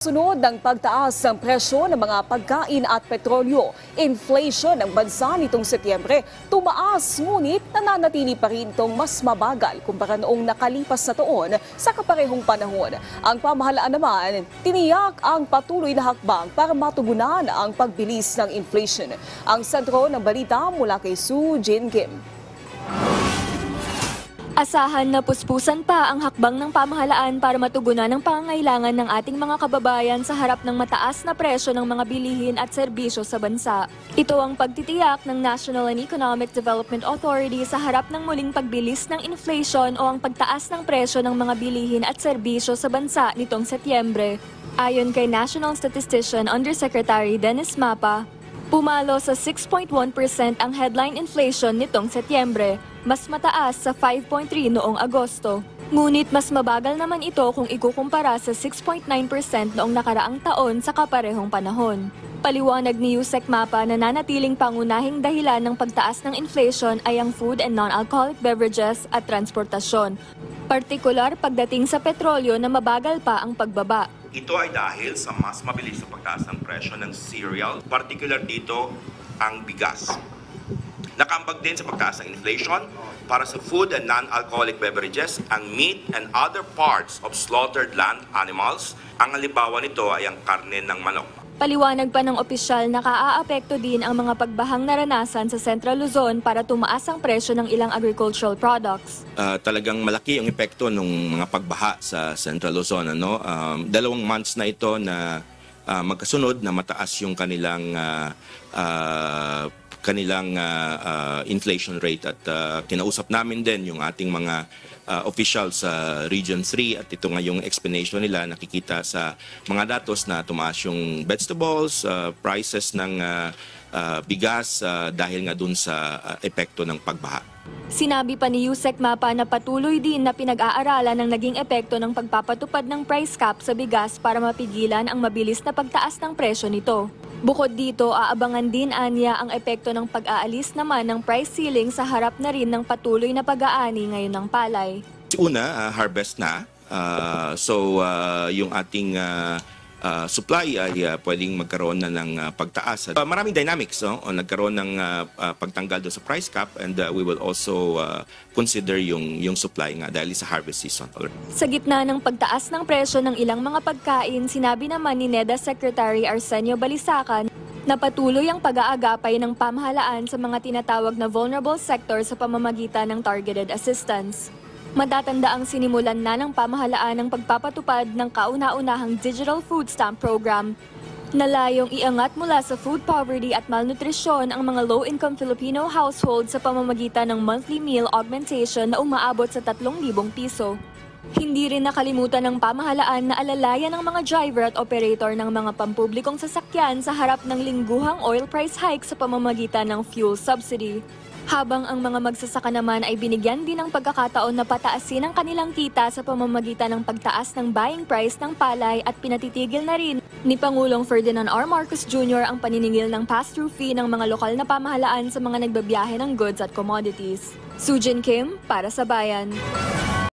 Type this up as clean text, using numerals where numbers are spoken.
Sunod ng pagtaas ng presyo ng mga pagkain at petrolyo, inflation ng bansa nitong Setyembre tumaas ngunit nananatili pa rin itong mas mabagal kumpara noong nakalipas na taon sa kaparehong panahon. Ang pamahalaan naman, tiniyak ang patuloy na hakbang para matugunan ang pagbilis ng inflation. Ang sentro ng balita mula kay Soo Jin Kim. Asahan na puspusan pa ang hakbang ng pamahalaan para matugunan ang pangangailangan ng ating mga kababayan sa harap ng mataas na presyo ng mga bilihin at serbisyo sa bansa. Ito ang pagtitiyak ng National and Economic Development Authority sa harap ng muling pagbilis ng inflation o ang pagtaas ng presyo ng mga bilihin at serbisyo sa bansa nitong Setyembre. Ayon kay National Statistician Undersecretary Dennis Mapa, pumalo sa 6.1% ang headline inflation nitong Setyembre, mas mataas sa 5.3 noong Agosto. Ngunit mas mabagal naman ito kung ikukumpara sa 6.9% noong nakaraang taon sa kaparehong panahon. Paliwanag ni Yusek Mapa na nanatiling pangunahing dahilan ng pagtaas ng inflation ay ang food and non-alcoholic beverages at transportasyon, partikular pagdating sa petrolyo na mabagal pa ang pagbaba. Ito ay dahil sa mas mabilis na pagtaas ng presyo ng cereal, particular dito ang bigas. Nakambag din sa pagtaas ng inflation para sa food and non-alcoholic beverages, ang meat and other parts of slaughtered land animals. Ang halimbawa nito ay ang karne ng manok. Paliwanag pa ng opisyal na kaaapekto din ang mga pagbahang naranasan sa Central Luzon para tumaas ang presyo ng ilang agricultural products. Talagang malaki ang epekto ng mga pagbaha sa Central Luzon. 2 months na ito na magkasunod na mataas yung kanilang inflation rate at kinausap namin din yung ating mga officials sa Region 3 at ito nga yung explanation nila, nakikita sa mga datos na tumaas yung vegetables, prices ng bigas dahil nga dun sa epekto ng pagbaha. Sinabi pa ni Yusek Mapa na patuloy din na pinag-aaralan ang naging epekto ng pagpapatupad ng price cap sa bigas para mapigilan ang mabilis na pagtaas ng presyo nito. Bukod dito, aabangan din anya ang epekto ng pag-aalis naman ng price ceiling sa harap na rin ng patuloy na pag-aani ngayon ng palay. Una, harvest na. Yung ating supply ay pwedeng magkaroon na ng pagtaas. Maraming dynamics o nagkaroon ng pagtanggal doon sa price cap and we will also consider yung supply nga dahil sa harvest season. Sa gitna ng pagtaas ng presyo ng ilang mga pagkain, sinabi naman ni NEDA Secretary Arsenio Balisacan na patuloy ang pag-aagapay ng pamahalaan sa mga tinatawag na vulnerable sector sa pamamagitan ng targeted assistance. Matatandaang sinimulan na ng pamahalaan ang pagpapatupad ng kauna-unahang Digital Food Stamp Program na layong iangat mula sa food poverty at malnutrisyon ang mga low-income Filipino households sa pamamagitan ng monthly meal augmentation na umaabot sa 3,000 piso. Hindi rin nakalimutan ng pamahalaan na alalayan ng mga driver at operator ng mga pampublikong sasakyan sa harap ng lingguhang oil price hike sa pamamagitan ng fuel subsidy. Habang ang mga magsasaka naman ay binigyan din ng pagkakataon na pataasin ang kanilang kita sa pamamagitan ng pagtaas ng buying price ng palay at pinatitigil na rin ni Pangulong Ferdinand R. Marcos Jr. ang paniningil ng pass-through fee ng mga lokal na pamahalaan sa mga nagbabiyahe ng goods at commodities. Soo Jin Kim, para sa Bayan.